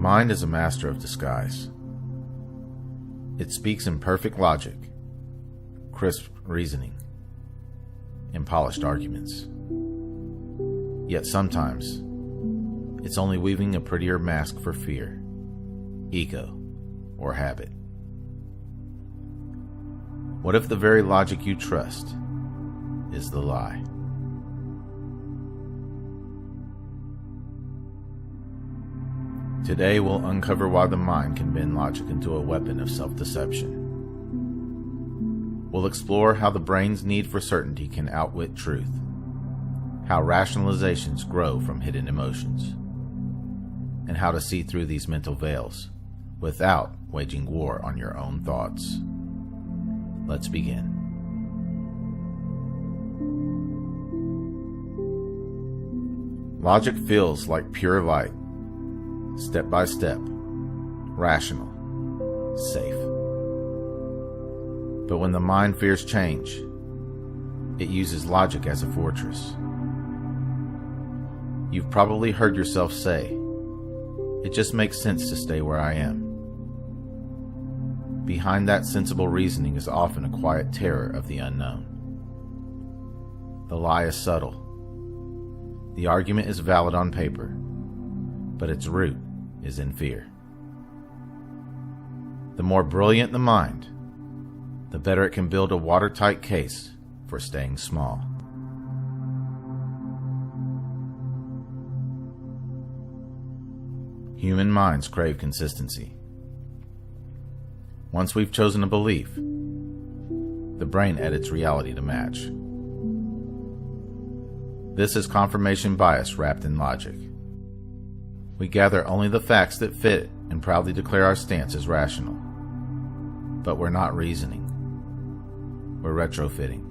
mind is a master of disguise. It speaks in perfect logic, crisp reasoning, and polished arguments. Yet sometimes, it's only weaving a prettier mask for fear, ego, or habit. What if the very logic you trust is the lie? Today we'll uncover why the mind can bend logic into a weapon of self-deception. We'll explore how the brain's need for certainty can outwit truth, how rationalizations grow from hidden emotions, and how to see through these mental veils without waging war on your own thoughts. Let's begin. Logic feels like pure light, step by step, rational, safe. But when the mind fears change, it uses logic as a fortress. You've probably heard yourself say, "It just makes sense to stay where I am." Behind that sensible reasoning is often a quiet terror of the unknown. The lie is subtle. The argument is valid on paper, but its root is in fear. The more brilliant the mind, the better it can build a watertight case for staying small. Human minds crave consistency. Once we've chosen a belief, the brain edits reality to match. This is confirmation bias wrapped in logic. We gather only the facts that fit and proudly declare our stance as rational. But we're not reasoning. We're retrofitting.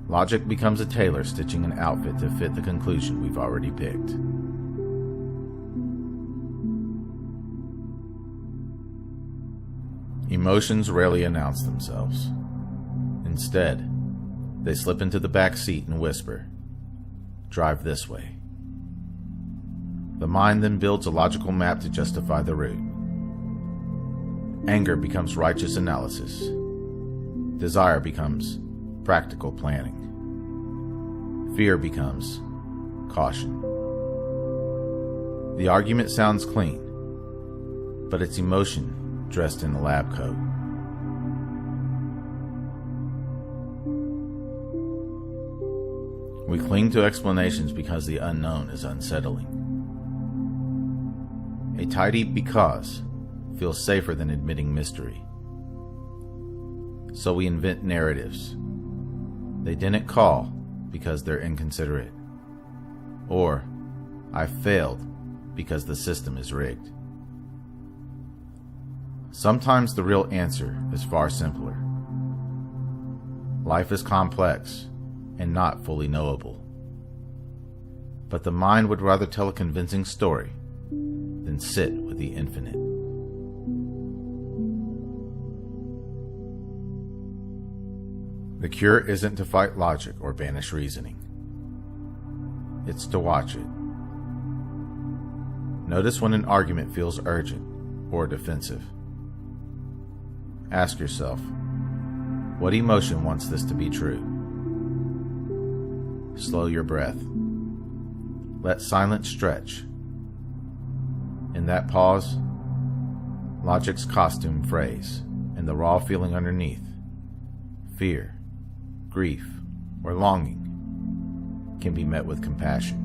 Logic becomes a tailor stitching an outfit to fit the conclusion we've already picked. Emotions rarely announce themselves. Instead, they slip into the back seat and whisper, "Drive this way." The mind then builds a logical map to justify the route. Anger becomes righteous analysis. Desire becomes practical planning. Fear becomes caution. The argument sounds clean, but it's emotion dressed in a lab coat. We cling to explanations because the unknown is unsettling. A tidy because feels safer than admitting mystery. So we invent narratives. They didn't call because they're inconsiderate. Or, I failed because the system is rigged. Sometimes the real answer is far simpler. Life is complex and not fully knowable. But the mind would rather tell a convincing story than sit with the infinite. The cure isn't to fight logic or banish reasoning. It's to watch it. Notice when an argument feels urgent or defensive. Ask yourself, what emotion wants this to be true? Slow your breath. Let silence stretch. In that pause, logic's costume frays, and the raw feeling underneath, fear, grief, or longing, can be met with compassion.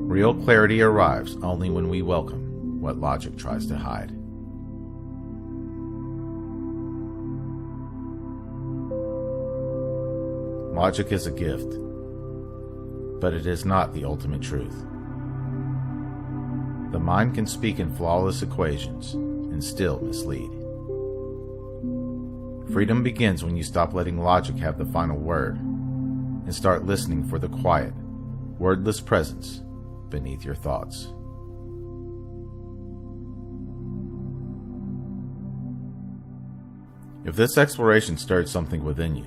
Real clarity arrives only when we welcome what logic tries to hide. Logic is a gift, but it is not the ultimate truth. The mind can speak in flawless equations and still mislead. Freedom begins when you stop letting logic have the final word and start listening for the quiet, wordless presence beneath your thoughts. If this exploration stirred something within you,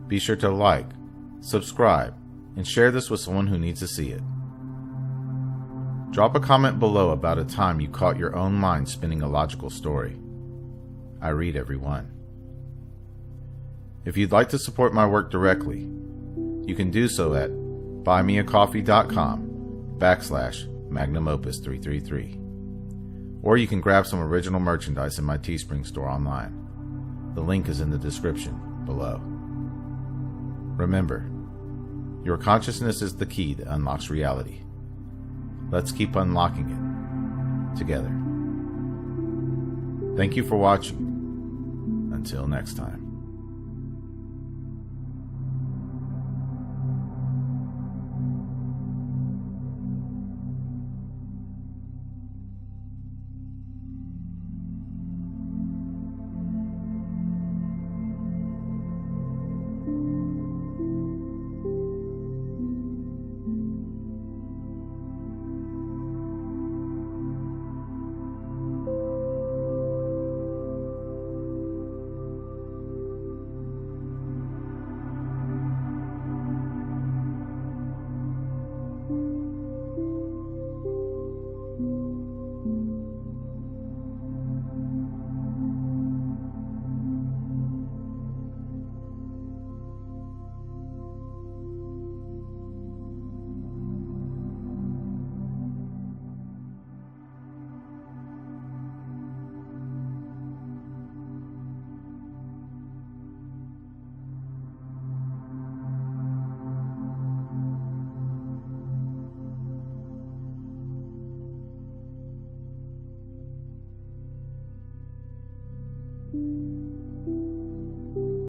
be sure to like, subscribe, and share this with someone who needs to see it. Drop a comment below about a time you caught your own mind spinning a logical story. I read every one. If you'd like to support my work directly, you can do so at buymeacoffee.com/magnumopus333. Or you can grab some original merchandise in my Teespring store online. The link is in the description below. Remember, your consciousness is the key that unlocks reality. Let's keep unlocking it together. Thank you for watching. Until next time.